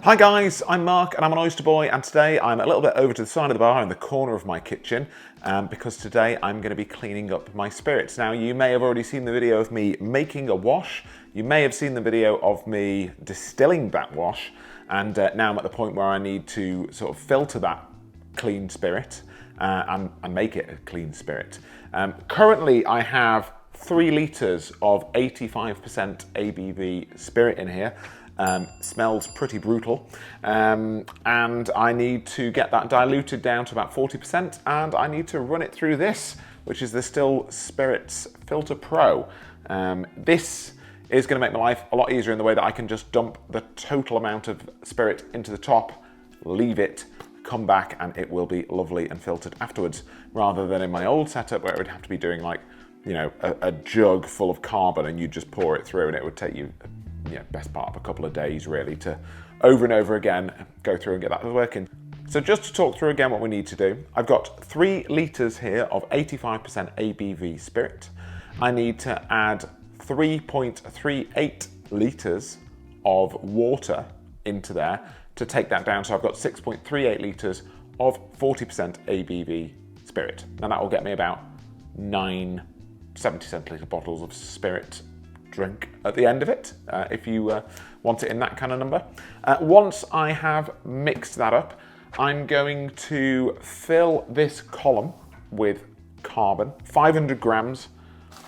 Hi guys, I'm Mark and I'm an Oyster Boy, and today I'm a little bit over to the side of the bar in the corner of my kitchen because today I'm going to be cleaning up my spirits. Now you may have already seen the video of me making a wash, you may have seen the video of me distilling that wash, and now I'm at the point where I need to sort of filter that clean spirit and make it a clean spirit. Currently I have 3 litres of 85% ABV spirit in here. Smells pretty brutal, and I need to get that diluted down to about 40%, and I need to run it through this, which is the Still Spirits Filter Pro. This is going to make my life a lot easier in the way that I can just dump the total amount of spirit into the top, leave it, come back, and it will be lovely and filtered afterwards, rather than in my old setup where it would have to be doing like, you know, a jug full of carbon and you just pour it through, and it would take you best part of a couple of days really to over and over again go through and get that working. So just to talk through again what we need to do, I've got 3 litres here of 85% ABV spirit. I need to add 3.38 litres of water into there to take that down, so I've got 6.38 litres of 40% ABV spirit. Now that will get me about 9 70 centilitre bottles of spirit drink at the end of it, if you want it in that kind of number. Once I have mixed that up, I'm going to fill this column with carbon, 500 grams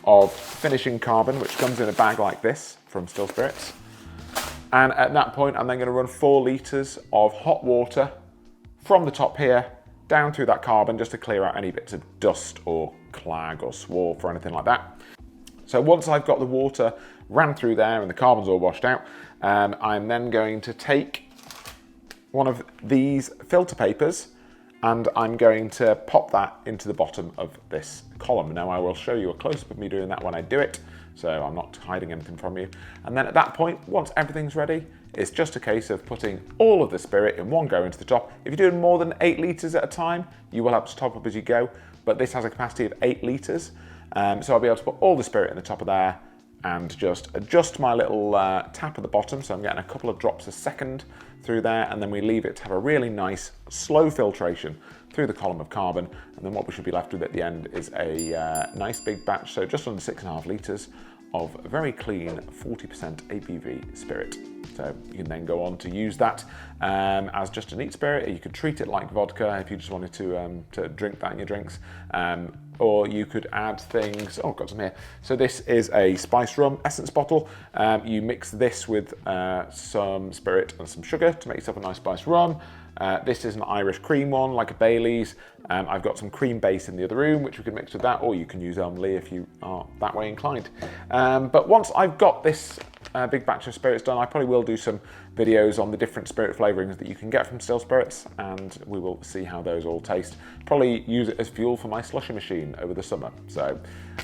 of finishing carbon, which comes in a bag like this from Still Spirits. And at that point, I'm then going to run 4 litres of hot water from the top here down through that carbon, just to clear out any bits of dust or clag or swarf or anything like that. So once I've got the water ran through there and the carbon's all washed out, I'm then going to take one of these filter papers and I'm going to pop that into the bottom of this column. Now I will show you a close-up of me doing that when I do it, so I'm not hiding anything from you. And then at that point, once everything's ready, it's just a case of putting all of the spirit in one go into the top. If you're doing more than 8 litres at a time, you will have to top up as you go, but this has a capacity of 8 litres. So I'll be able to put all the spirit in the top of there and just adjust my little tap at the bottom, so I'm getting a couple of drops a second through there, and then we leave it to have a really nice slow filtration through the column of carbon, and then what we should be left with at the end is a nice big batch, so just under 6.5 litres of very clean 40% ABV spirit. So you can then go on to use that as just a neat spirit. You could treat it like vodka if you just wanted to drink that in your drinks, or you could add things. Oh, I've got some here. So this is a spiced rum essence bottle. You mix this with some spirit and some sugar to make yourself a nice spiced rum. This is an Irish cream one, like a Bailey's. I've got some cream base in the other room, which we can mix with that, or you can use Lee if you are that way inclined. But once I've got this big batch of spirits done, I probably will do some videos on the different spirit flavourings that you can get from Still Spirits, and we will see how those all taste. Probably use it as fuel for my slushy machine over the summer. So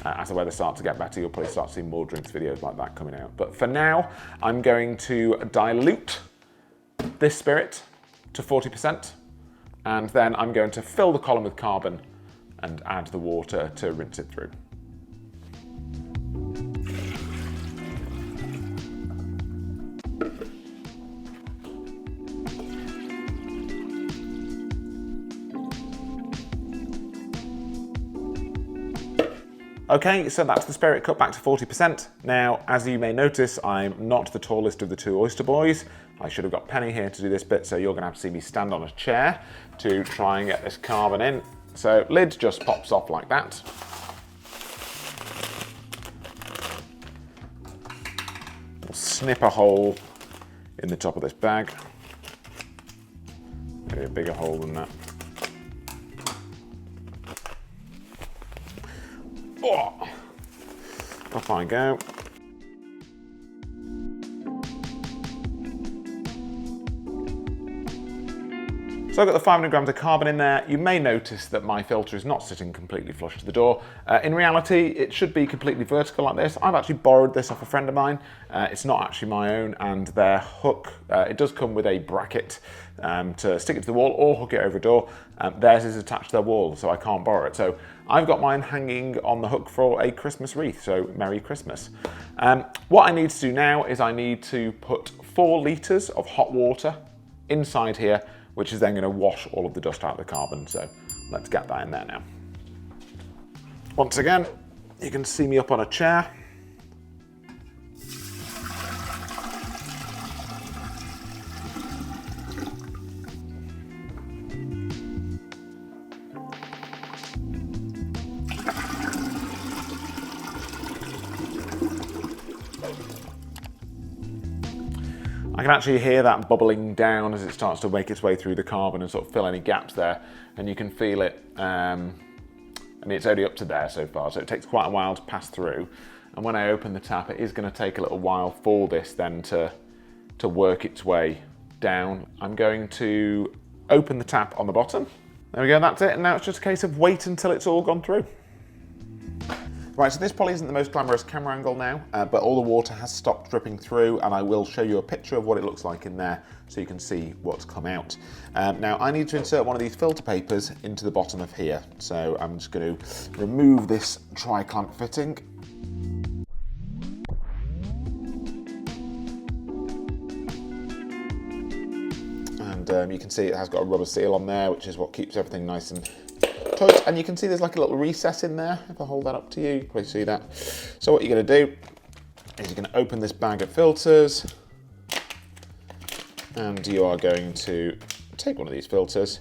as the weather starts to get better, you'll probably start seeing more drinks videos like that coming out. But for now, I'm going to dilute this spirit to 40%, and then I'm going to fill the column with carbon and add the water to rinse it through. Okay, so that's the spirit cut back to 40%. Now, as you may notice, I'm not the tallest of the 2 Oyster Boys. I should have got Penny here to do this bit, so you're gonna have to see me stand on a chair to try and get this carbon in. So lid just pops off like that. We'll snip a hole in the top of this bag. Maybe a bigger hole than that. Oh, off I go. So I've got the 500 grams of carbon in there. You may notice that my filter is not sitting completely flush to the door. In reality, it should be completely vertical like this. I've actually borrowed this off a friend of mine. It's not actually my own, and their hook, it does come with a bracket to stick it to the wall or hook it over a door. Theirs is attached to their wall, so I can't borrow it. So I've got mine hanging on the hook for a Christmas wreath, so Merry Christmas. What I need to do now is I need to put 4 litres of hot water inside here, which is then going to wash all of the dust out of the carbon. So let's get that in there now. Once again, you can see me up on a chair. I can actually hear that bubbling down as it starts to make its way through the carbon and sort of fill any gaps there, and you can feel it. I mean, it's only up to there so far, so it takes quite a while to pass through. And when I open the tap, it is going to take a little while for this then to work its way down. I'm going to open the tap on the bottom. There we go, that's it. And now it's just a case of wait until it's all gone through. Right, so this probably isn't the most glamorous camera angle now, but all the water has stopped dripping through, and I will show you a picture of what it looks like in there so you can see what's come out. Now, I need to insert one of these filter papers into the bottom of here. So I'm just going to remove this tri-clamp fitting. And you can see it has got a rubber seal on there, which is what keeps everything nice and tight. And you can see there's like a little recess in there. If I hold that up to you, you can probably see that. So what you're going to do is you're going to open this bag of filters, and you are going to take one of these filters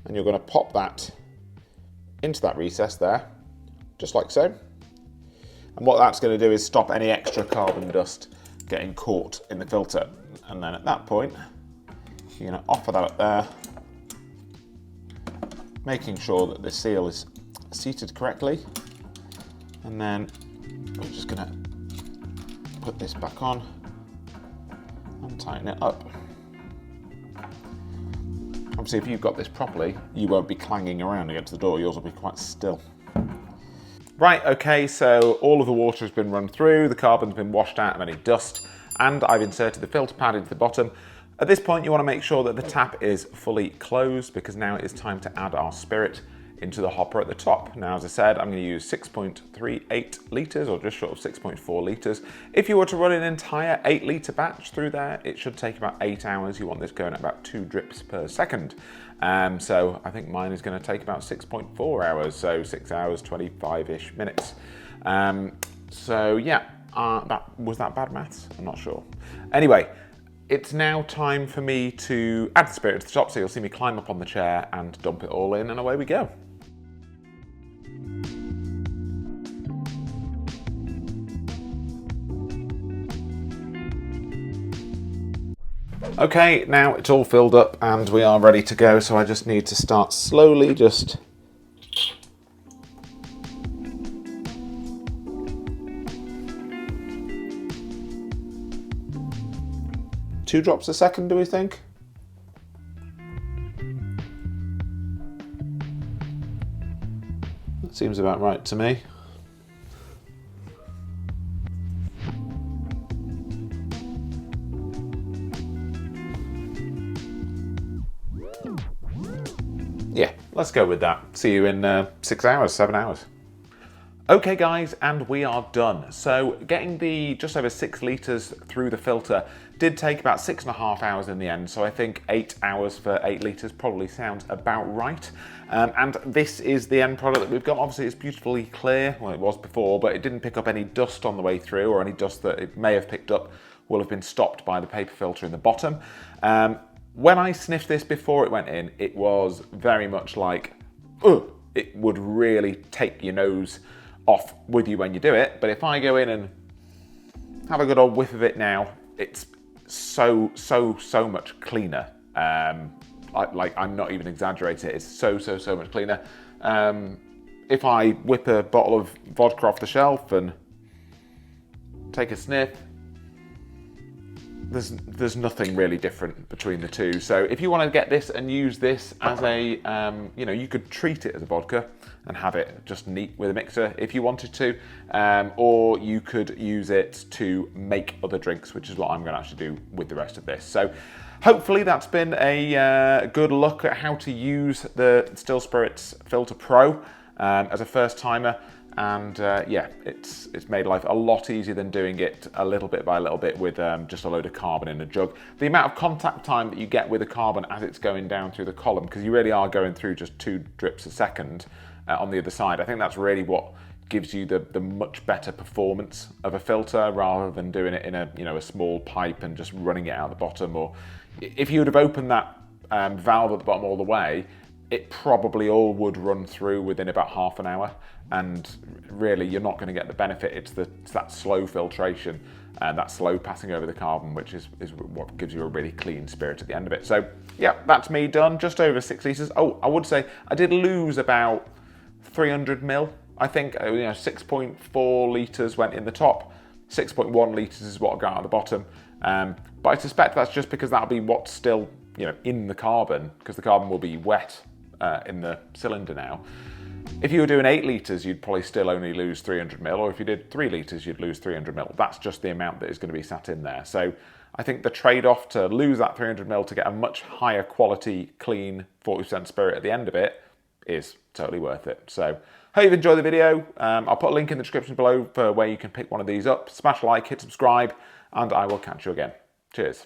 and you're going to pop that into that recess there, just like so. And what that's going to do is stop any extra carbon dust getting caught in the filter. And then at that point, you're going to offer that up there, making sure that the seal is seated correctly. And then we're just going to put this back on and tighten it up. Obviously, if you've got this properly, you won't be clanging around against the door. Yours will be quite still. Right, okay, so all of the water has been run through, the carbon's been washed out of any dust, and I've inserted the filter pad into the bottom. At this point, you want to make sure that the tap is fully closed, because now it is time to add our spirit into the hopper at the top. Now, as I said, I'm going to use 6.38 litres, or just short of 6.4 litres. If you were to run an entire 8 litre batch through there, it should take about 8 hours. You want this going at about 2 drips per second. So I think mine is going to take about 6.4 hours, so 6 hours, 25-ish minutes. So yeah, was that bad maths? I'm not sure. Anyway, it's now time for me to add the spirit to the top, so you'll see me climb up on the chair and dump it all in, and away we go. Okay, now it's all filled up and we are ready to go, so I just need to start slowly just two drops a second, do we think? That seems about right to me. Yeah, let's go with that. See you in 6 hours, 7 hours. Okay guys, and we are done. So getting the just over 6 litres through the filter did take about 6.5 hours in the end, so I think 8 hours for 8 litres probably sounds about right. And this is the end product that we've got. Obviously it's beautifully clear, well it was before, but it didn't pick up any dust on the way through, or any dust that it may have picked up will have been stopped by the paper filter in the bottom. When I sniffed this before it went in, it was very much like, ugh, it would really take your nose off with you when you do it. But if I go in and have a good old whiff of it now, it's so much cleaner. I'm not even exaggerating, it's so much cleaner. If I whip a bottle of vodka off the shelf and take a sniff, there's nothing really different between the two. So if you want to get this and use this as a, you could treat it as a vodka and have it just neat with a mixer if you wanted to, or you could use it to make other drinks, which is what I'm going to actually do with the rest of this. So hopefully that's been a good look at how to use the Still Spirits Filter Pro as a first timer. And yeah, it's made life a lot easier than doing it a little bit by a little bit with just a load of carbon in a jug. The amount of contact time that you get with the carbon as it's going down through the column, because you really are going through just 2 drips a second on the other side, I think that's really what gives you the much better performance of a filter, rather than doing it in a small pipe and just running it out the bottom. Or if you would have opened that valve at the bottom all the way, it probably all would run through within about half an hour, and really you're not going to get the benefit. It's that slow filtration and that slow passing over the carbon, which is what gives you a really clean spirit at the end of it. So yeah, that's me done, just over 6 litres. Oh, I would say I did lose about 300 ml. I think 6.4 litres went in the top, 6.1 litres is what got out of the bottom. But I suspect that's just because that'll be what's still in the carbon, because the carbon will be wet in the cylinder now. If you were doing 8 litres, you'd probably still only lose 300 ml, or if you did 3 litres, you'd lose 300 ml. That's just the amount that is going to be sat in there. So I think the trade-off to lose that 300 ml to get a much higher quality, clean 40% spirit at the end of it is totally worth it. So hope you've enjoyed the video. I'll put a link in the description below for where you can pick one of these up. Smash like, hit subscribe, and I will catch you again. Cheers.